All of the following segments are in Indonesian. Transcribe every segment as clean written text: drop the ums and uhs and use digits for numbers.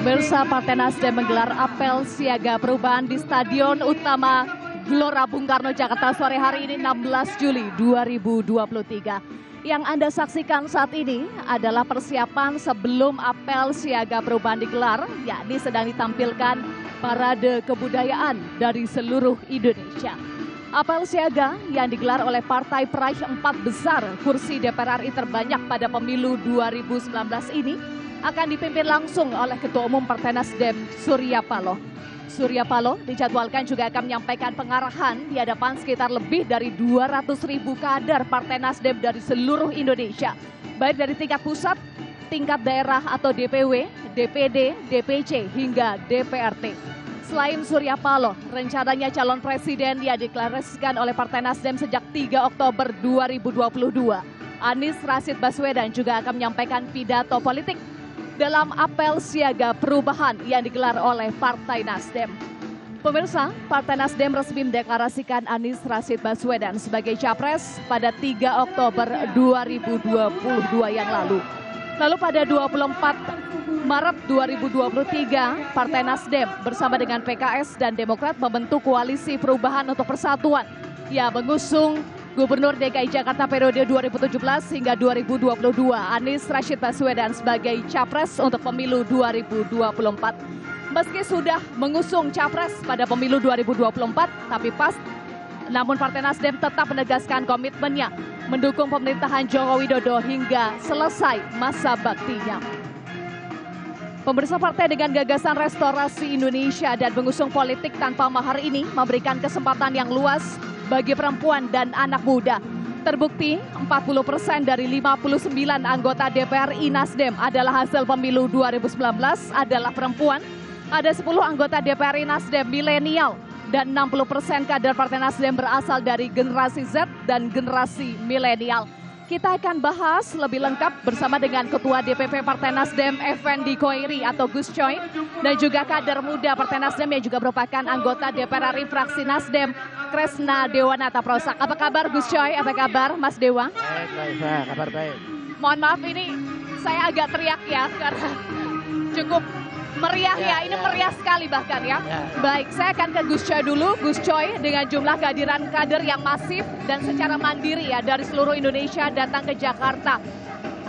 Pemirsa, Partai Nasdem menggelar apel siaga perubahan di Stadion Utama Gelora Bung Karno, Jakarta sore hari ini 16 Juli 2023. Yang Anda saksikan saat ini adalah persiapan sebelum apel siaga perubahan digelar, yakni sedang ditampilkan parade kebudayaan dari seluruh Indonesia. Apel siaga yang digelar oleh partai peraih 4 besar kursi DPR RI terbanyak pada pemilu 2019 ini akan dipimpin langsung oleh Ketua Umum Partai Nasdem, Surya Paloh. Surya Paloh dijadwalkan juga akan menyampaikan pengarahan di hadapan sekitar lebih dari 200.000 kader Partai Nasdem dari seluruh Indonesia, baik dari tingkat pusat, tingkat daerah atau DPW, DPD, DPC hingga DPRT. Selain Surya Paloh, rencananya calon presiden yang dideklarasikan oleh Partai Nasdem sejak 3 Oktober 2022, Anies Rashid Baswedan juga akan menyampaikan pidato politik dalam apel siaga perubahan yang digelar oleh Partai Nasdem. Pemirsa, Partai Nasdem resmi mendeklarasikan Anies Rashid Baswedan sebagai capres pada 3 Oktober 2022 yang lalu. Lalu pada 24 Maret 2023, Partai Nasdem bersama dengan PKS dan Demokrat membentuk koalisi perubahan untuk persatuan yang mengusung Gubernur DKI Jakarta periode 2017 hingga 2022, Anies Rashid Baswedan sebagai capres untuk pemilu 2024. Meski sudah mengusung capres pada pemilu 2024, namun Partai Nasdem tetap menegaskan komitmennya mendukung pemerintahan Joko Widodo hingga selesai masa baktinya. Pemirsa, partai dengan gagasan restorasi Indonesia dan mengusung politik tanpa mahar ini memberikan kesempatan yang luas bagi perempuan dan anak muda. Terbukti 40% dari 59 anggota DPR RI Nasdem adalah hasil pemilu 2019 adalah perempuan. Ada 10 anggota DPR RI Nasdem milenial dan 60% kader Partai Nasdem berasal dari generasi Z dan generasi milenial. Kita akan bahas lebih lengkap bersama dengan Ketua DPP Partai Nasdem Effendi Koiri atau Gus Coy dan juga kader muda Partai Nasdem yang juga merupakan anggota DPR RI fraksi Nasdem, Kresna Dewanata Prosak. Apa kabar Gus Coy? Apa kabar Mas Dewa? Baik, kabar baik. Mohon maaf ini saya agak teriak ya karena cukup meriah ya. Ini meriah sekali bahkan ya. Baik, saya akan ke Gus Coy dulu. Gus Coy, dengan jumlah kehadiran kader yang masif dan secara mandiri ya dari seluruh Indonesia datang ke Jakarta.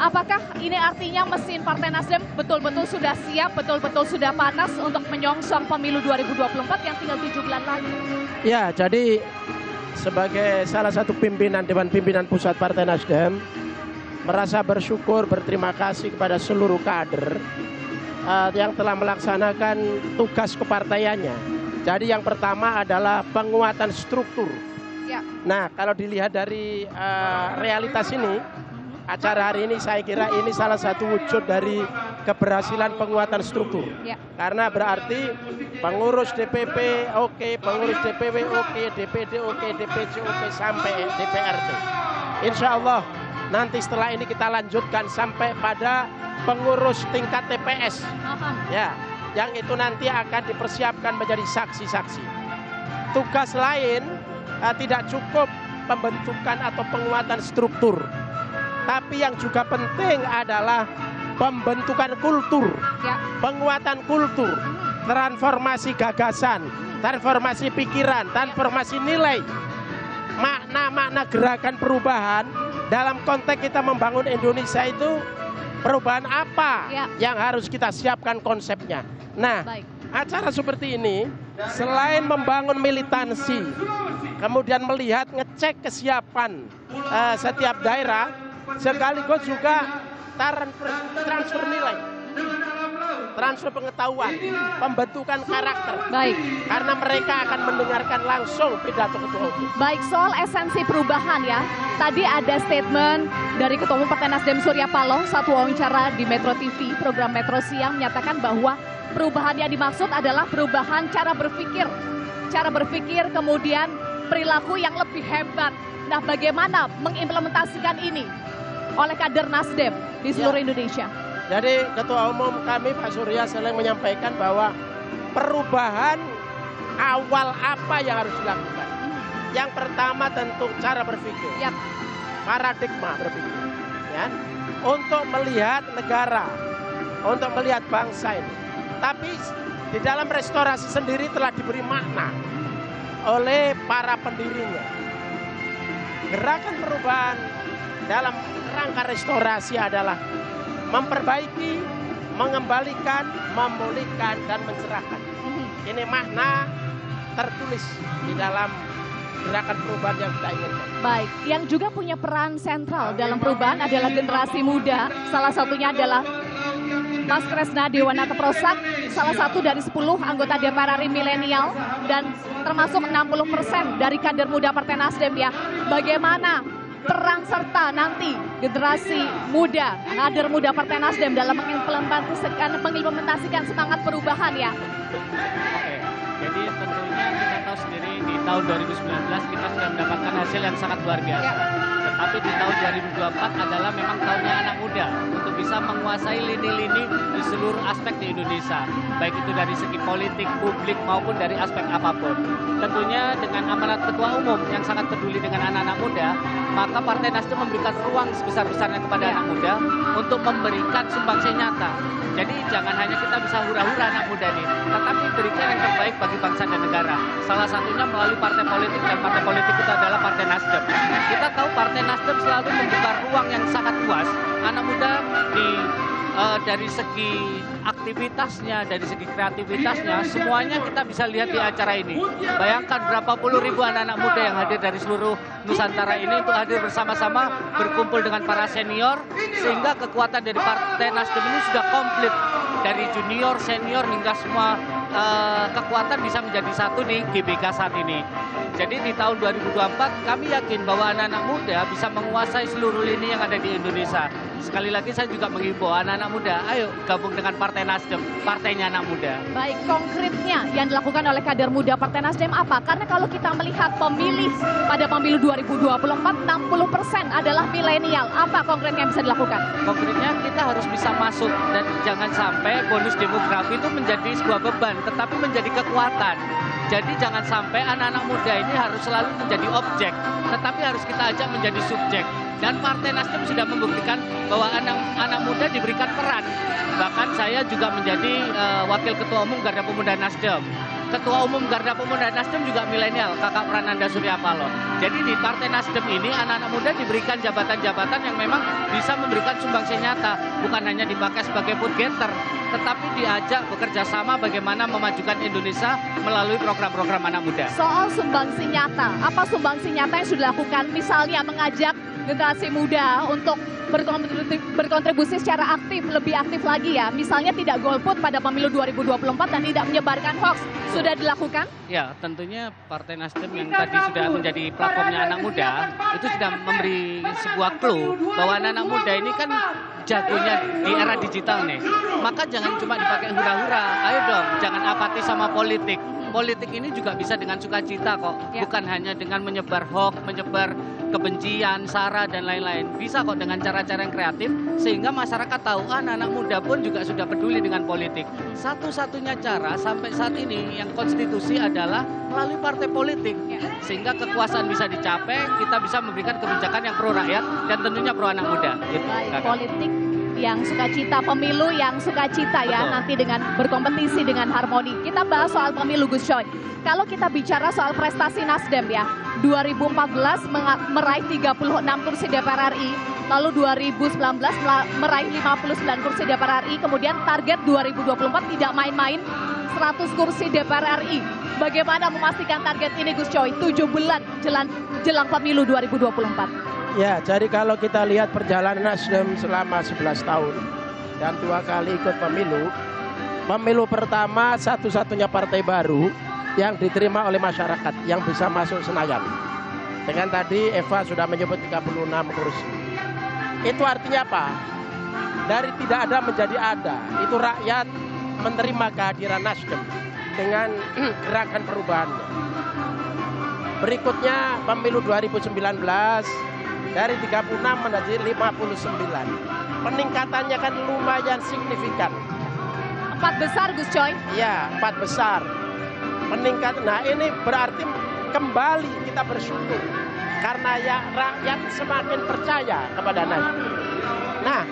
Apakah ini artinya mesin Partai Nasdem betul-betul sudah siap, betul-betul sudah panas untuk menyongsong pemilu 2024 yang tinggal 7 bulan lagi? Ya, jadi sebagai salah satu pimpinan Dewan Pimpinan Pusat Partai Nasdem, merasa bersyukur, berterima kasih kepada seluruh kader yang telah melaksanakan tugas kepartaiannya. Jadi yang pertama adalah penguatan struktur. Ya. Nah, kalau dilihat dari realitas ini, acara hari ini saya kira ini salah satu wujud dari keberhasilan penguatan struktur. Ya. Karena berarti pengurus DPP oke, pengurus DPW oke, DPD oke, DPC oke, sampai DPRT. Insya Allah nanti setelah ini kita lanjutkan sampai pada pengurus tingkat TPS. Ya, yang itu nanti akan dipersiapkan menjadi saksi-saksi. Tugas lain tidak cukup pembentukan atau penguatan struktur, tapi yang juga penting adalah pembentukan kultur, penguatan kultur, transformasi gagasan, transformasi pikiran, transformasi nilai, makna-makna gerakan perubahan dalam konteks kita membangun Indonesia itu. Perubahan apa yang harus kita siapkan konsepnya. Nah, acara seperti ini selain membangun militansi, kemudian melihat ngecek kesiapan setiap daerah, sekaligus juga transfer nilai, transfer pengetahuan, pembentukan karakter. Baik. Karena mereka akan mendengarkan langsung pidato Ketua Umum. Baik, soal esensi perubahan ya. Tadi ada statement dari Ketua Umum Partai Nasdem Surya Paloh saat wawancara di Metro TV, program Metro Siang, menyatakan bahwa perubahan yang dimaksud adalah perubahan cara berpikir. Cara berpikir kemudian perilaku yang lebih hebat. Nah, bagaimana mengimplementasikan ini oleh kader Nasdem di seluruh Indonesia? Jadi Ketua Umum kami Pak Surya sering menyampaikan bahwa perubahan awal apa yang harus dilakukan. Yang pertama tentu cara berpikir, paradigma berpikir, ya, untuk melihat negara, untuk melihat bangsa ini. Tapi di dalam restorasi sendiri telah diberi makna oleh para pendirinya. Gerakan perubahan dalam rangka restorasi adalah memperbaiki, mengembalikan, memulihkan, dan mencerahkan. Ini makna tertulis di dalam gerakan perubahan yang kita inginkan. Baik, yang juga punya peran sentral dalam perubahan adalah generasi muda. Salah satunya adalah Mas Kresna Dewanata Prosak, salah satu dari 10 anggota DPR RI milenial dan termasuk 60% dari kader muda Partai Nasdem ya. Bagaimana peran serta nanti generasi muda, kader muda Partai Nasdem dalam mengimplementasikan semangat perubahan ya? Oke, jadi tentunya kita tahu sendiri di tahun 2019 kita sudah mendapatkan hasil yang sangat luar biasa. Tetapi di tahun 2024 adalah memang tahunnya anak muda untuk bisa menguasai lini-lini di seluruh aspek di Indonesia. Baik itu dari segi politik, publik maupun dari aspek apapun. Tentunya dengan amanat Ketua Umum yang sangat peduli dengan anak-anak muda, maka Partai Nasdem memberikan ruang sebesar-besarnya kepada anak muda untuk memberikan sumbangsi nyata. Jadi jangan hanya kita bisa hura-hura anak muda nih, tetapi berikan yang terbaik bagi bangsa dan negara. Salah satunya melalui partai politik, dan partai politik itu adalah Partai Nasdem. Kita tahu Partai Nasdem selalu membuka ruang yang sangat luas. Anak muda dari segi aktivitasnya, dari segi kreativitasnya, semuanya kita bisa lihat di acara ini. Bayangkan berapa puluh ribu anak-anak muda yang hadir dari seluruh Nusantara ini untuk hadir bersama-sama berkumpul dengan para senior, sehingga kekuatan dari Partai Nasdem ini sudah komplit dari junior, senior hingga semua kekuatan bisa menjadi satu di GBK saat ini. Jadi di tahun 2024 kami yakin bahwa anak-anak muda bisa menguasai seluruh lini yang ada di Indonesia. Sekali lagi saya juga menghimbau anak-anak muda, ayo gabung dengan Partai Nasdem, partainya anak muda. Baik, konkretnya yang dilakukan oleh kader muda Partai Nasdem apa? Karena kalau kita melihat pemilih pada pemilu 2024, 60% adalah milenial. Apa konkretnya yang bisa dilakukan? Konkretnya kita harus bisa masuk dan jangan sampai bonus demografi itu menjadi sebuah beban, tetapi menjadi kekuatan. Jadi jangan sampai anak-anak muda ini harus selalu menjadi objek, tetapi harus kita ajak menjadi subjek. Dan Partai Nasdem sudah membuktikan bahwa anak muda diberikan peran. Bahkan saya juga menjadi Wakil Ketua Umum Garda Pemuda Nasdem. Ketua Umum Garda Pemuda Nasdem juga milenial, Kakak Prananda Surya Paloh. Jadi di Partai Nasdem ini anak-anak muda diberikan jabatan-jabatan yang memang bisa memberikan sumbangsi nyata. Bukan hanya dipakai sebagai food getter, tetapi diajak bekerja sama bagaimana memajukan Indonesia melalui program-program anak muda. Soal sumbangsi nyata, apa sumbangsi nyata yang sudah dilakukan? Misalnya mengajak generasi muda untuk berkontribusi secara aktif, lebih aktif lagi ya. Misalnya tidak golput pada pemilu 2024 dan tidak menyebarkan hoax. Sudah dilakukan? Ya, tentunya Partai Nasdem yang tadi sudah menjadi platformnya anak muda, itu sudah memberi sebuah clue bahwa anak-anak muda ini kan jagonya di era digital nih. Maka jangan cuma dipakai hura-hura, ayo dong, jangan apatis sama politik. Politik ini juga bisa dengan sukacita kok, bukan hanya dengan menyebar hoax, menyebar kebencian, sara, dan lain-lain. Bisa kok dengan cara-cara yang kreatif, sehingga masyarakat tahu anak-anak muda pun juga sudah peduli dengan politik. Satu-satunya cara sampai saat ini yang konstitusi adalah melalui partai politik. Sehingga kekuasaan bisa dicapai, kita bisa memberikan kebijakan yang pro rakyat dan tentunya pro anak muda. Gitu, baik, politik yang sukacita, pemilu yang sukacita ya. Betul. Nanti dengan berkompetisi dengan harmoni. Kita bahas soal pemilu Gus Coy. Kalau kita bicara soal prestasi Nasdem ya, 2014 meraih 36 kursi DPR RI, lalu 2019 meraih 59 kursi DPR RI, kemudian target 2024 tidak main-main 100 kursi DPR RI. Bagaimana memastikan target ini Gus Coy 7 bulan jelang pemilu 2024? Ya, jadi kalau kita lihat perjalanan Nasdem selama 11 tahun dan 2 kali ikut pemilu. Pemilu pertama satu-satunya partai baru yang diterima oleh masyarakat yang bisa masuk Senayan. Dengan tadi Eva sudah menyebut 36 kursi. Itu artinya apa? Dari tidak ada menjadi ada. Itu rakyat menerima kehadiran Nasdem dengan gerakan perubahannya. Berikutnya pemilu 2019 dari 36 menjadi 59. Peningkatannya kan lumayan signifikan. 4 besar Gus Coy? Iya, 4 besar. Meningkat. Nah ini berarti kembali kita bersyukur karena ya rakyat semakin percaya kepada Nasdem. Nah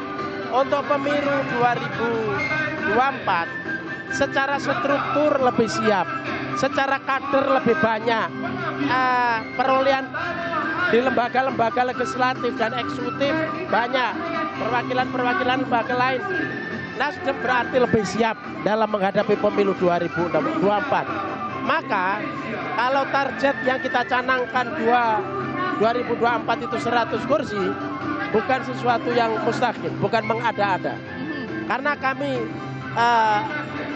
untuk pemilu 2024 secara struktur lebih siap, secara kader lebih banyak, perolehan di lembaga-lembaga legislatif dan eksekutif banyak, perwakilan-perwakilan lembaga lain. Nasdem berarti lebih siap dalam menghadapi pemilu 2024. Maka kalau target yang kita canangkan 2024 itu 100 kursi, bukan sesuatu yang mustahil, bukan mengada-ada. Karena kami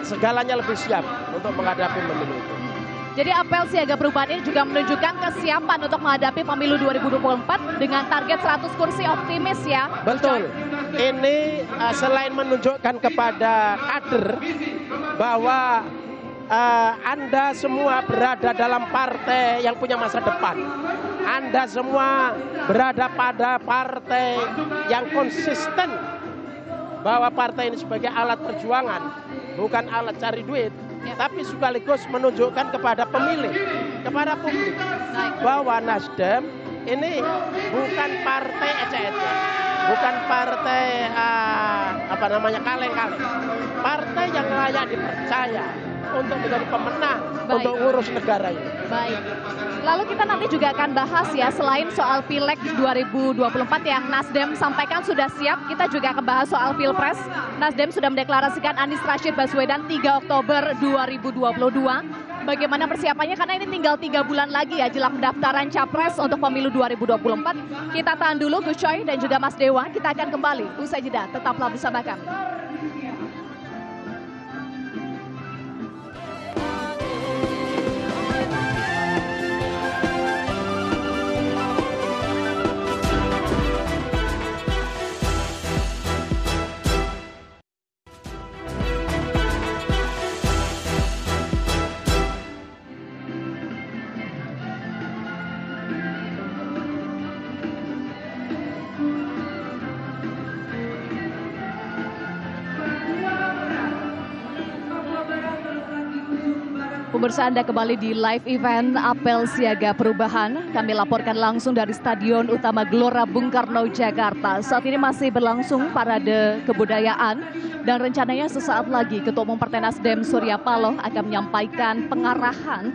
segalanya lebih siap untuk menghadapi pemilu itu. Jadi apel siaga perubahan ini juga menunjukkan kesiapan untuk menghadapi pemilu 2024 dengan target 100 kursi, optimis ya. Betul. Ini selain menunjukkan kepada kader bahwa Anda semua berada dalam partai yang punya masa depan. Anda semua berada pada partai yang konsisten, bahwa partai ini sebagai alat perjuangan, bukan alat cari duit, tapi sekaligus menunjukkan kepada pemilih, kepada publik, bahwa Nasdem ini bukan partai ecek-ecek, bukan partai kaleng-kaleng, partai yang layak dipercaya untuk menjadi pemenang. Baik. Untuk ngurus negara ini. Baik. Lalu kita nanti juga akan bahas ya, selain soal Pileg 2024 yang Nasdem sampaikan sudah siap, kita juga akan bahas soal Pilpres. Nasdem sudah mendeklarasikan Anies Rashid Baswedan 3 Oktober 2022. Bagaimana persiapannya? Karena ini tinggal 3 bulan lagi ya jelang pendaftaran Capres untuk pemilu 2024. Kita tahan dulu Gus Coy dan juga Mas Dewa. Kita akan kembali usai jeda. Tetaplah bersama kami. Pemirsa, Anda kembali di live event Apel Siaga Perubahan. Kami laporkan langsung dari Stadion Utama Gelora Bung Karno, Jakarta. Saat ini masih berlangsung parade kebudayaan dan rencananya sesaat lagi Ketua Umum Partai Nasdem Surya Paloh akan menyampaikan pengarahan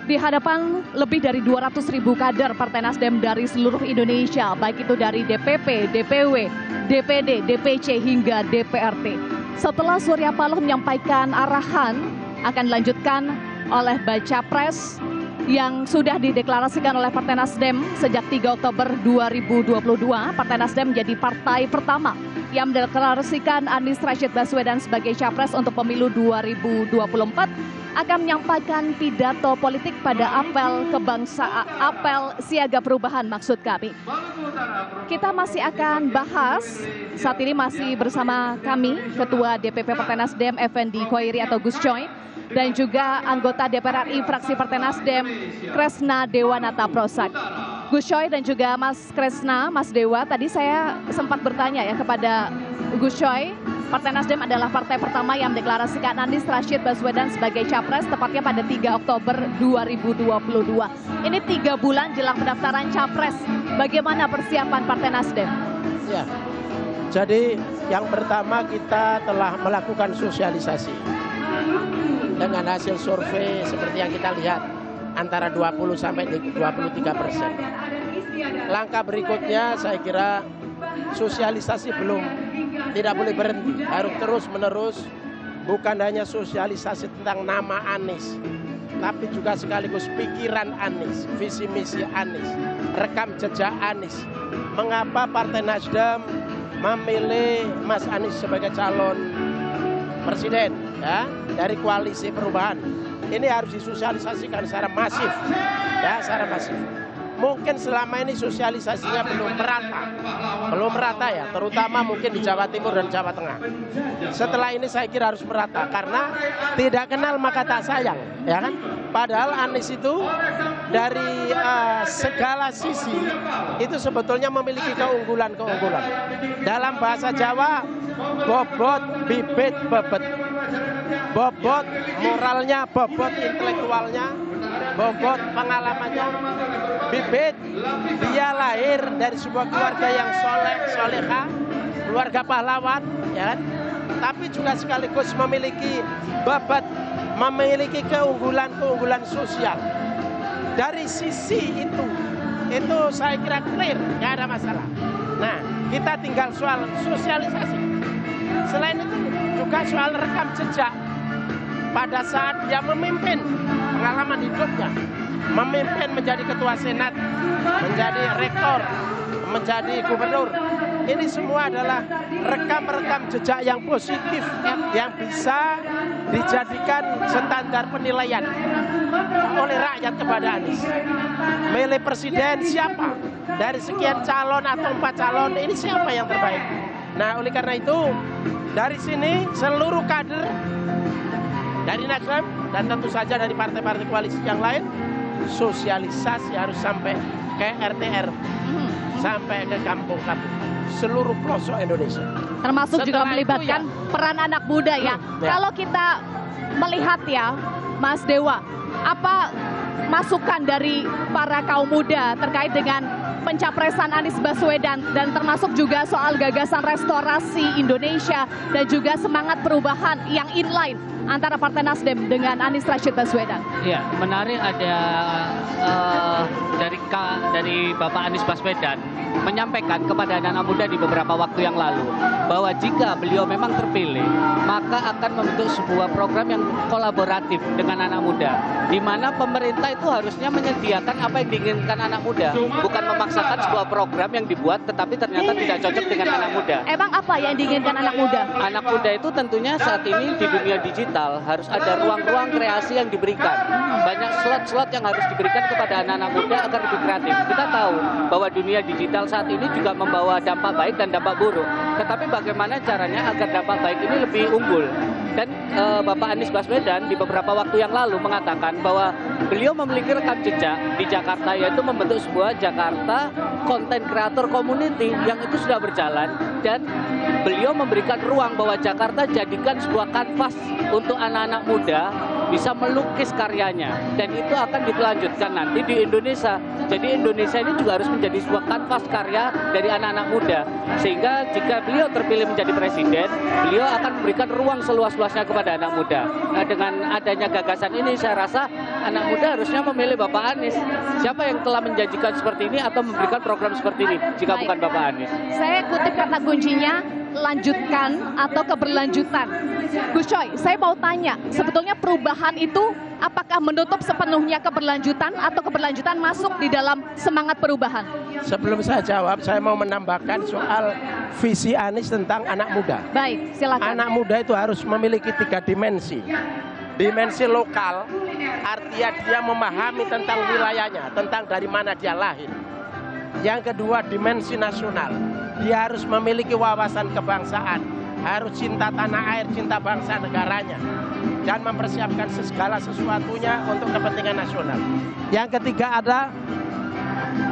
di hadapan lebih dari 200.000 kader Partai Nasdem dari seluruh Indonesia, baik itu dari DPP, DPW, DPD, DPC hingga DPRD. Setelah Surya Paloh menyampaikan arahan, akan dilanjutkan oleh Baca Pres yang sudah dideklarasikan oleh Partai Nasdem sejak 3 Oktober 2022. Partai Nasdem menjadi partai pertama yang mendeklarasikan Anies Rashid Baswedan sebagai Capres untuk pemilu 2024, akan menyampaikan pidato politik pada apel kebangsaan, apel siaga perubahan maksud kami. Kita masih akan bahas, saat ini masih bersama kami Ketua DPP Partai Nasdem Effendi Khoiri atau Gus Coy, dan juga anggota DPR RI fraksi Partai Nasdem Kresna Dewanata Prosak. Gus Coy dan juga Mas Kresna, Mas Dewa, tadi saya sempat bertanya ya kepada Gus Coy, Partai Nasdem adalah partai pertama yang mendeklarasikan Anies Rashid Baswedan sebagai Capres tepatnya pada 3 Oktober 2022. Ini 3 bulan jelang pendaftaran Capres. Bagaimana persiapan Partai Nasdem? Ya, jadi yang pertama kita telah melakukan sosialisasi dengan hasil survei seperti yang kita lihat antara 20 sampai 23%. Langkah berikutnya saya kira sosialisasi tidak boleh berhenti, harus terus menerus, bukan hanya sosialisasi tentang nama Anies, tapi juga sekaligus pikiran Anies, visi misi Anies, rekam jejak Anies. Mengapa Partai Nasdem memilih Mas Anies sebagai calon presiden ya dari koalisi perubahan? Ini harus disosialisasikan secara masif ya, secara masif. Mungkin selama ini sosialisasinya belum merata ya, terutama mungkin di Jawa Timur dan Jawa Tengah. Setelah ini saya kira harus merata, karena tidak kenal maka tak sayang, ya kan? Padahal Anies itu dari segala sisi itu sebetulnya memiliki keunggulan-keunggulan. Dalam bahasa Jawa, bobot, bibit, bebet. Bobot moralnya, bobot intelektualnya, bobot pengalamannya. Bibit, dia lahir dari sebuah keluarga yang soleha, keluarga pahlawan, ya kan? tapi juga sekaligus memiliki keunggulan-keunggulan sosial. Dari sisi itu saya kira clear, nggak ada masalah. Nah, kita tinggal soal sosialisasi. Selain itu juga soal rekam jejak pada saat dia memimpin, pengalaman hidupnya, memimpin menjadi ketua senat, menjadi rektor, menjadi gubernur. Ini semua adalah rekam-rekam jejak yang positif yang bisa dijadikan standar penilaian oleh rakyat kepada Anies. Milih presiden siapa? Dari sekian calon atau 4 calon, ini siapa yang terbaik? Nah, oleh karena itu dari sini seluruh kader dari Nasdem dan tentu saja dari partai-partai koalisi yang lain, sosialisasi harus sampai ke RT/RW, sampai ke kampung-kampung, seluruh pelosok Indonesia. Termasuk juga Setelah melibatkan itu peran anak muda ya. Kalau kita melihat ya, Mas Dewa, apa masukan dari para kaum muda terkait dengan pencapresan Anies Baswedan dan termasuk juga soal gagasan restorasi Indonesia dan juga semangat perubahan yang inline antara Partai Nasdem dengan Anies Rashid Baswedan? Ya, menarik ada dari Bapak Anies Baswedan menyampaikan kepada anak-anak muda di beberapa waktu yang lalu bahwa jika beliau memang terpilih, maka akan membentuk sebuah program yang kolaboratif dengan anak muda, di mana pemerintah itu harusnya menyediakan apa yang diinginkan anak muda, bukan memaksakan sebuah program yang dibuat tetapi ternyata tidak cocok dengan anak muda. Emang apa yang diinginkan anak muda? Anak muda itu tentunya saat ini di dunia digital harus ada ruang-ruang kreasi yang diberikan. Banyak slot-slot yang harus diberikan kepada anak-anak muda agar lebih kreatif. Kita tahu bahwa dunia digital saat ini juga membawa dampak baik dan dampak buruk. Tetapi bagaimana caranya agar dampak baik ini lebih unggul? Dan Bapak Anies Baswedan di beberapa waktu yang lalu mengatakan bahwa beliau memiliki rekam jejak di Jakarta, yaitu membentuk sebuah Jakarta Content Creator Community yang itu sudah berjalan, dan beliau memberikan ruang bahwa Jakarta jadikan sebuah kanvas untuk anak-anak muda bisa melukis karyanya, dan itu akan dilanjutkan nanti di Indonesia. Jadi Indonesia ini juga harus menjadi sebuah kanvas karya dari anak-anak muda, sehingga jika beliau terpilih menjadi presiden, beliau akan memberikan ruang seluas-luasnya kepada anak muda. Nah, dengan adanya gagasan ini, saya rasa anak muda harusnya memilih Bapak Anies. Siapa yang telah menjanjikan seperti ini atau memberikan program seperti ini jika bukan Bapak Anies? Saya kutip kata kuncinya, lanjutkan atau keberlanjutan. Gus Coy, saya mau tanya, sebetulnya perubahan itu apakah menutup sepenuhnya keberlanjutan atau keberlanjutan masuk di dalam semangat perubahan? Sebelum saya jawab, saya mau menambahkan soal visi Anies tentang anak muda. Baik, silakan. Anak muda itu harus memiliki 3 dimensi. Dimensi lokal, artinya dia memahami tentang wilayahnya, tentang dari mana dia lahir. Yang kedua, dimensi nasional. Dia harus memiliki wawasan kebangsaan, harus cinta tanah air, cinta bangsa negaranya, dan mempersiapkan segala sesuatunya untuk kepentingan nasional. Yang ketiga ada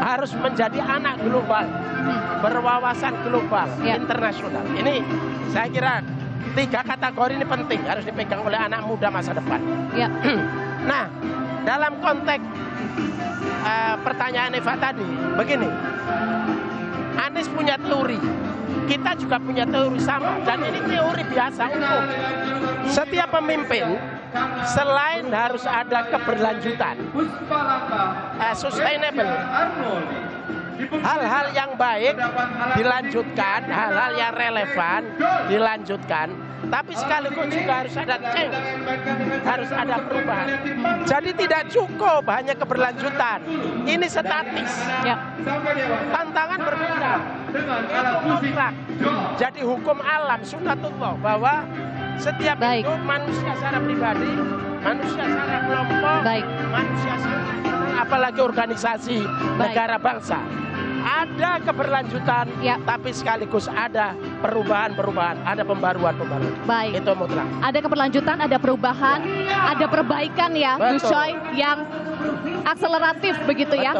harus menjadi anak global, berwawasan global, internasional. Ini saya kira 3 kategori ini penting, harus dipegang oleh anak muda masa depan. Ya. Nah, dalam konteks pertanyaan Eva tadi, begini, Anies punya teori, kita juga punya teori sama, dan ini teori biasa umum. Setiap pemimpin selain harus ada keberlanjutan, sustainable, hal-hal yang baik dilanjutkan, hal-hal yang relevan dilanjutkan, tapi sekaligus juga harus ada change, harus ada perubahan. Jadi tidak cukup hanya keberlanjutan, ini statis. Ya. Tantangan berbeda, itu mutlak. Jadi hukum alam, sunatullah, bahwa setiap hidup manusia secara pribadi, manusia secara kelompok, manusia secara apalagi organisasi negara bangsa, ada keberlanjutan, tapi sekaligus ada perubahan-perubahan, ada pembaruan-pembaruan. Baik. Itu mutlak. Ada keberlanjutan, ada perubahan, ada perbaikan ya, Gus Coy, yang akseleratif begitu ya.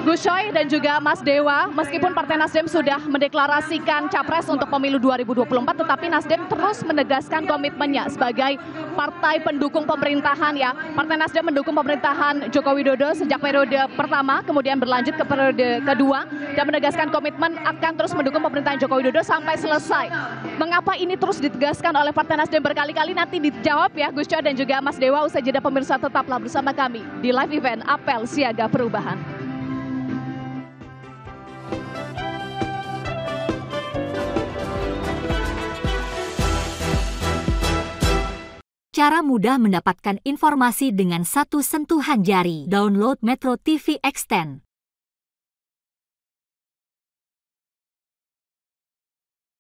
Gus Coy dan juga Mas Dewa, meskipun Partai Nasdem sudah mendeklarasikan capres untuk pemilu 2024, tetapi Nasdem terus menegaskan komitmennya sebagai partai pendukung pemerintahan ya. Partai Nasdem mendukung pemerintahan Joko Widodo sejak periode pertama, kemudian berlanjut ke periode kedua, dan menegaskan komitmen akan terus mendukung pemerintahan Joko Widodo sampai selesai. Mengapa ini terus ditegaskan oleh Partai Nasdem berkali-kali? Nanti dijawab ya Gus Coy dan juga Mas Dewa. Usai jeda pemirsa, tetaplah bersama kami di live event Apel Siaga Perubahan. Cara mudah mendapatkan informasi dengan satu sentuhan jari. Download Metro TV Extend.